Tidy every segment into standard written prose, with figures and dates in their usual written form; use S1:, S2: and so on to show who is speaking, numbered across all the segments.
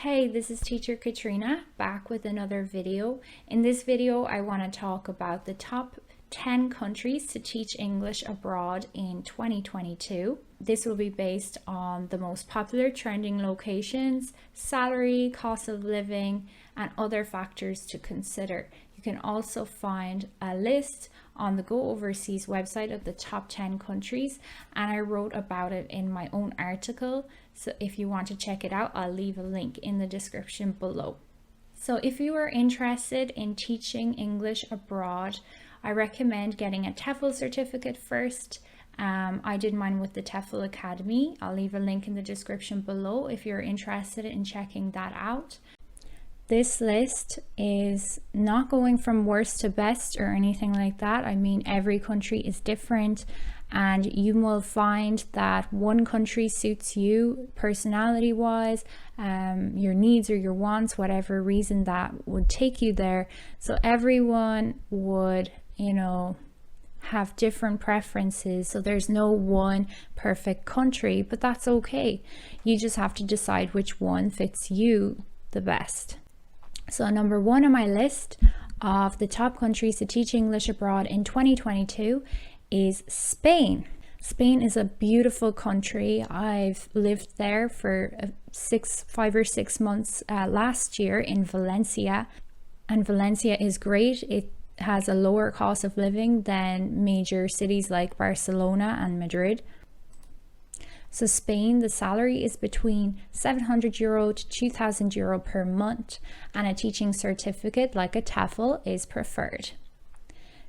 S1: Hey, this is Teacher Katrina back with another video. In this video, I want to talk about the top 10 countries to teach English abroad in 2022. This will be based on the most popular trending locations, salary, cost of living, and other factors to consider. You can also find a list on the Go Overseas website of the top 10 countries, and I wrote about it in my own article. So if you want to check it out, I'll leave a link in the description below. So if you are interested in teaching English abroad, I recommend getting a TEFL certificate first. I did mine with the TEFL Academy. I'll leave a link in the description below if you're interested in checking that out. This list is not going from worst to best or anything like that. I mean, every country is different, and you will find that one country suits you personality wise, your needs or your wants, whatever reason that would take you there. So everyone would, have different preferences. So there's no one perfect country, but that's okay. You just have to decide which one fits you the best. So number one on my list of the top countries to teach English abroad in 2022 is Spain. Spain is a beautiful country. I've lived there for 5 or 6 months last year in Valencia, and Valencia is great. It has a lower cost of living than major cities like Barcelona and Madrid. So Spain, the salary is between €700 to €2,000 per month, and a teaching certificate like a TEFL is preferred.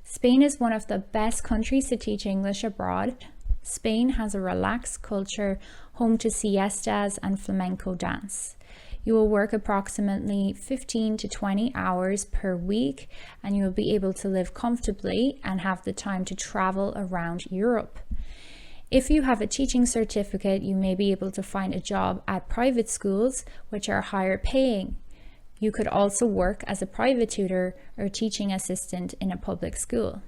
S1: Spain is one of the best countries to teach English abroad. Spain has a relaxed culture, home to siestas and flamenco dance. You will work approximately 15 to 20 hours per week, and you will be able to live comfortably and have the time to travel around Europe. If you have a teaching certificate, you may be able to find a job at private schools, which are higher paying. You could also work as a private tutor or teaching assistant in a public school.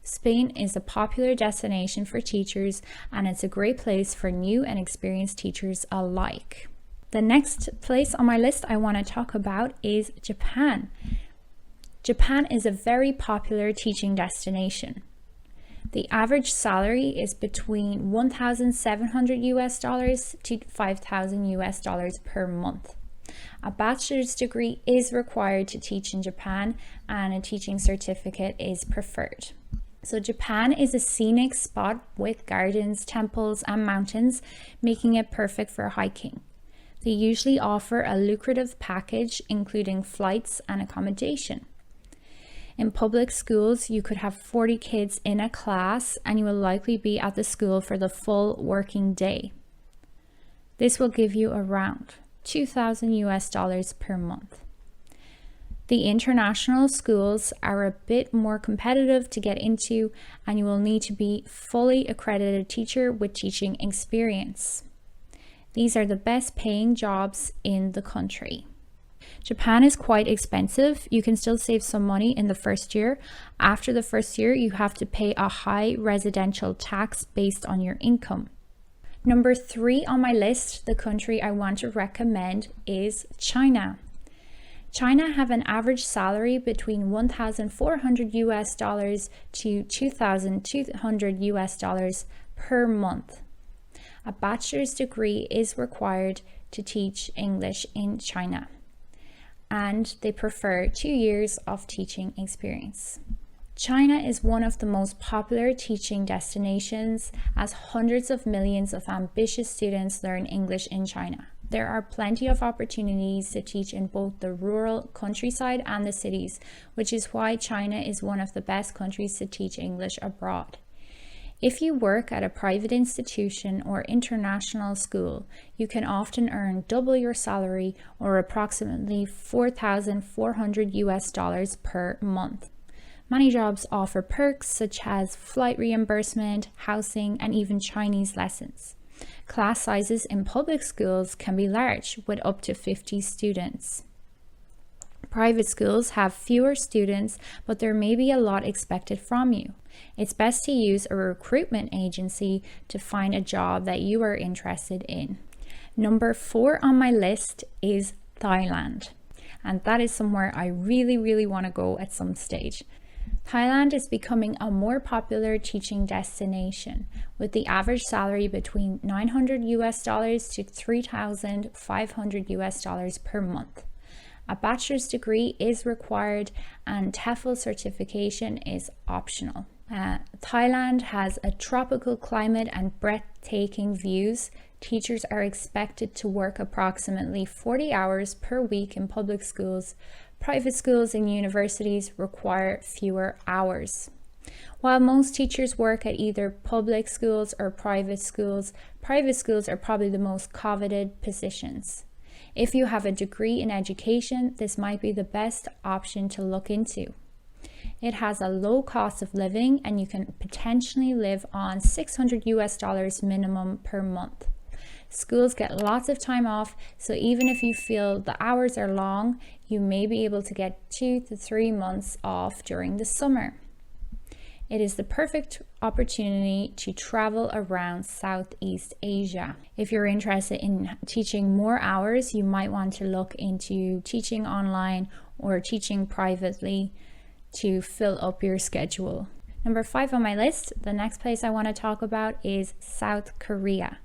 S1: Spain is a popular destination for teachers, and it's a great place for new and experienced teachers alike. The next place on my list I want to talk about is Japan. Japan is a very popular teaching destination. The average salary is between $1,700 to $5,000 per month. A bachelor's degree is required to teach in Japan, and a teaching certificate is preferred. So Japan is a scenic spot with gardens, temples, and mountains, making it perfect for hiking. They usually offer a lucrative package, including flights and accommodation. In public schools, you could have 40 kids in a class, and you will likely be at the school for the full working day. This will give you around $2,000 per month. The international schools are a bit more competitive to get into, and you will need to be fully accredited teacher with teaching experience. These are the best paying jobs in the country. Japan is quite expensive. You can still save some money in the first year. After the first year, you have to pay a high residential tax based on your income. Number 3 on my list, the country I want to recommend is China. China have an average salary between $1,400 to $2,200 per month. A bachelor's degree is required to teach English in China, and they prefer 2 years of teaching experience. China is one of the most popular teaching destinations, as hundreds of millions of ambitious students learn English in China. There are plenty of opportunities to teach in both the rural countryside and the cities, which is why China is one of the best countries to teach English abroad. If you work at a private institution or international school, you can often earn double your salary, or approximately $4,400 per month. Many jobs offer perks such as flight reimbursement, housing, and even Chinese lessons. Class sizes in public schools can be large, with up to 50 students. Private schools have fewer students, but there may be a lot expected from you. It's best to use a recruitment agency to find a job that you are interested in. Number 4 on my list is Thailand. And that is somewhere I really want to go at some stage. Thailand is becoming a more popular teaching destination, with the average salary between $900 to $3,500 per month. A bachelor's degree is required and TEFL certification is optional. Thailand has a tropical climate and breathtaking views. Teachers are expected to work approximately 40 hours per week in public schools. Private schools and universities require fewer hours. While most teachers work at either public schools or private schools are probably the most coveted positions. If you have a degree in education, this might be the best option to look into. It has a low cost of living and you can potentially live on $600 minimum per month. Schools get lots of time off, so even if you feel the hours are long, you may be able to get 2 to 3 months off during the summer. It is the perfect opportunity to travel around Southeast Asia. If you're interested in teaching more hours, you might want to look into teaching online or teaching privately to fill up your schedule. Number 5 on my list, the next place I want to talk about is South Korea.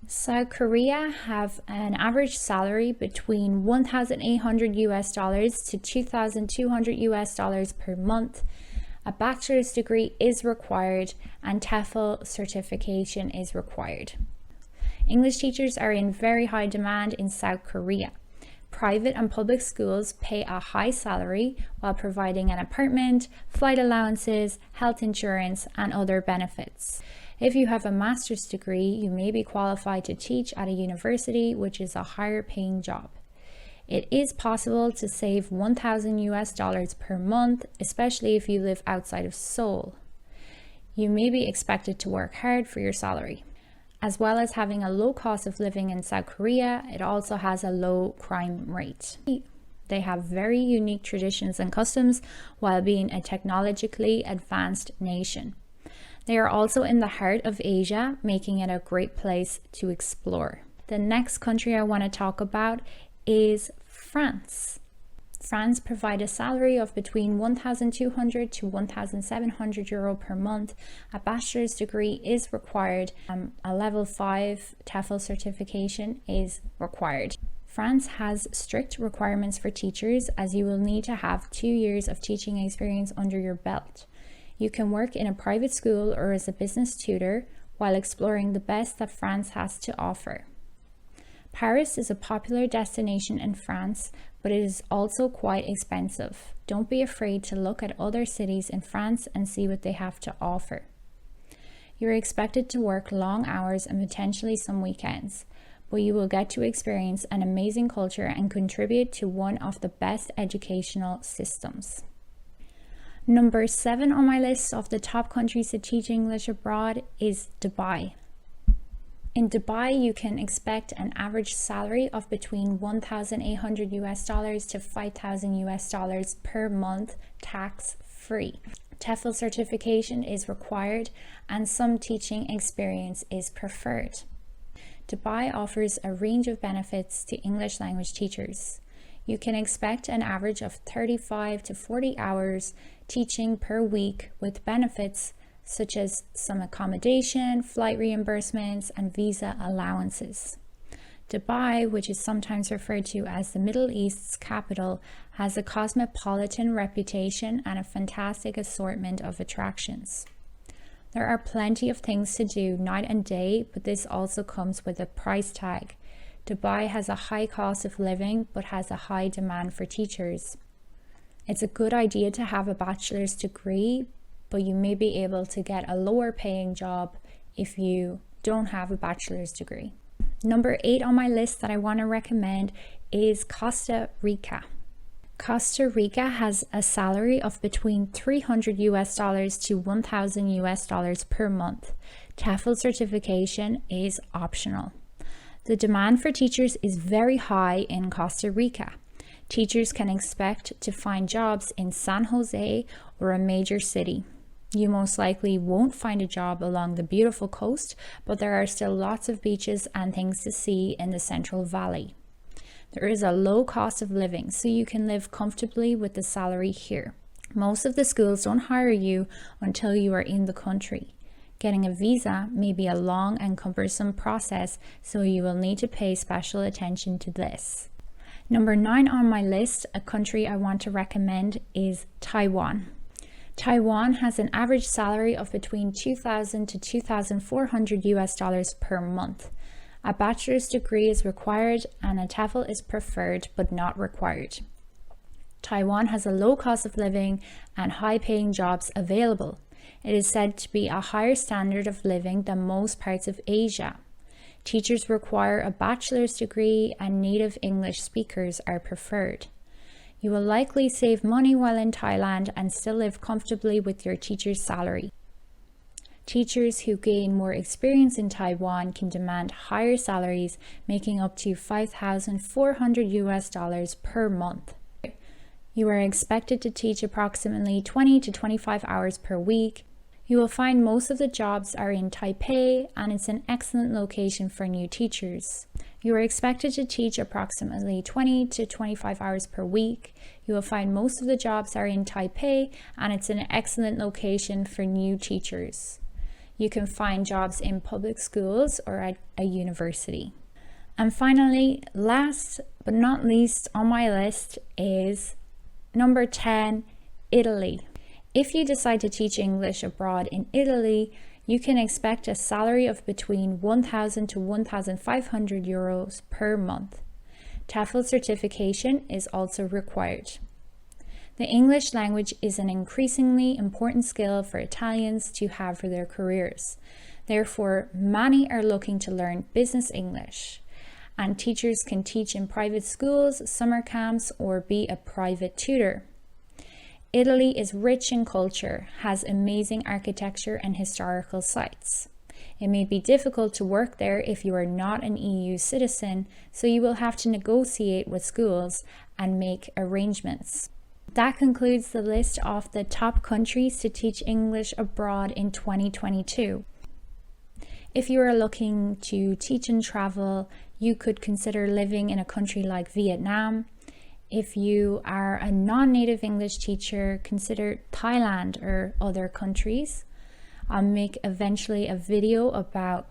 S1: South Korea have an average salary between $1,800 to $2,200 per month. A bachelor's degree is required and TEFL certification is required. English teachers are in very high demand in South Korea. Private and public schools pay a high salary while providing an apartment, flight allowances, health insurance, and other benefits. If you have a master's degree, you may be qualified to teach at a university, which is a higher paying job. It is possible to save $1,000 per month, especially if you live outside of Seoul. You may be expected to work hard for your salary. As well as having a low cost of living in South Korea, it also has a low crime rate. They have very unique traditions and customs while being a technologically advanced nation. They are also in the heart of Asia, making it a great place to explore. The next country I want to talk about is France. France provide a salary of between 1,200 to 1,700 euro per month. A bachelor's degree is required. A level 5 TEFL certification is required. France has strict requirements for teachers, as you will need to have 2 years of teaching experience under your belt. You can work in a private school or as a business tutor while exploring the best that France has to offer. Paris is a popular destination in France, but it is also quite expensive. Don't be afraid to look at other cities in France and see what they have to offer. You're expected to work long hours and potentially some weekends, but you will get to experience an amazing culture and contribute to one of the best educational systems. Number 7 on my list of the top countries to teach English abroad is Dubai. In Dubai, you can expect an average salary of between $1,800 to $5,000 per month, tax-free. TEFL certification is required and some teaching experience is preferred. Dubai offers a range of benefits to English language teachers. You can expect an average of 35 to 40 hours teaching per week with benefits such as some accommodation, flight reimbursements, and visa allowances. Dubai, which is sometimes referred to as the Middle East's capital, has a cosmopolitan reputation and a fantastic assortment of attractions. There are plenty of things to do night and day, but this also comes with a price tag. Dubai has a high cost of living, but has a high demand for teachers. It's a good idea to have a bachelor's degree, but you may be able to get a lower paying job if you don't have a bachelor's degree. Number 8 on my list that I want to recommend is Costa Rica. Costa Rica has a salary of between $300 to $1,000 per month. TEFL certification is optional. The demand for teachers is very high in Costa Rica. Teachers can expect to find jobs in San Jose or a major city. You most likely won't find a job along the beautiful coast, but there are still lots of beaches and things to see in the Central Valley. There is a low cost of living, so you can live comfortably with the salary here. Most of the schools don't hire you until you are in the country. Getting a visa may be a long and cumbersome process, so you will need to pay special attention to this. Number 9 on my list, a country I want to recommend, is Taiwan. Taiwan has an average salary of between $2,000 to $2,400 per month. A bachelor's degree is required and a TEFL is preferred but not required. Taiwan has a low cost of living and high-paying jobs available. It is said to be a higher standard of living than most parts of Asia. Teachers require a bachelor's degree and native English speakers are preferred. You will likely save money while in Thailand and still live comfortably with your teacher's salary. Teachers who gain more experience in Taiwan can demand higher salaries, making up to $5,400 per month. You are expected to teach approximately 20 to 25 hours per week. You will find most of the jobs are in Taipei, and it's an excellent location for new teachers. You are expected to teach approximately 20 to 25 hours per week. You will find most of the jobs are in Taipei, and it's an excellent location for new teachers. You can find jobs in public schools or at a university. And finally, last but not least on my list is number 10, Italy. If you decide to teach English abroad in Italy, you can expect a salary of between 1,000 to 1,500 euros per month. TEFL certification is also required. The English language is an increasingly important skill for Italians to have for their careers. Therefore, many are looking to learn business English, and teachers can teach in private schools, summer camps, or be a private tutor. Italy is rich in culture, has amazing architecture and historical sites. It may be difficult to work there if you are not an EU citizen, so you will have to negotiate with schools and make arrangements. That concludes the list of the top countries to teach English abroad in 2022. If you are looking to teach and travel, you could consider living in a country like Vietnam. If you are a non-native English teacher, consider Thailand or other countries. I'll make eventually a video about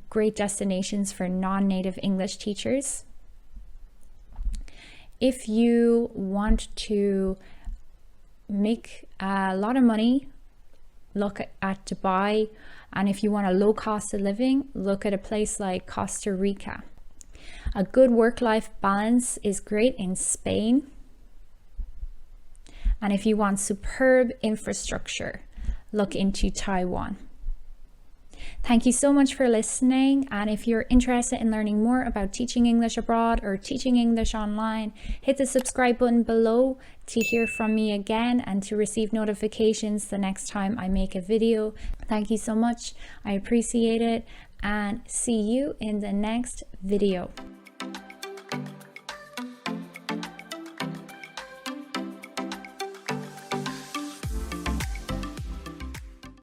S1: great destinations for non-native English teachers. If you want to make a lot of money, look at Dubai. And if you want a low cost of living, look at a place like Costa Rica. A good work-life balance is great in Spain. And if you want superb infrastructure, look into Taiwan. Thank you so much for listening, and if you're interested in learning more about teaching English abroad or teaching English online, hit the subscribe button below to hear from me again and to receive notifications the next time I make a video. Thank you so much. I appreciate it, and see you in the next video.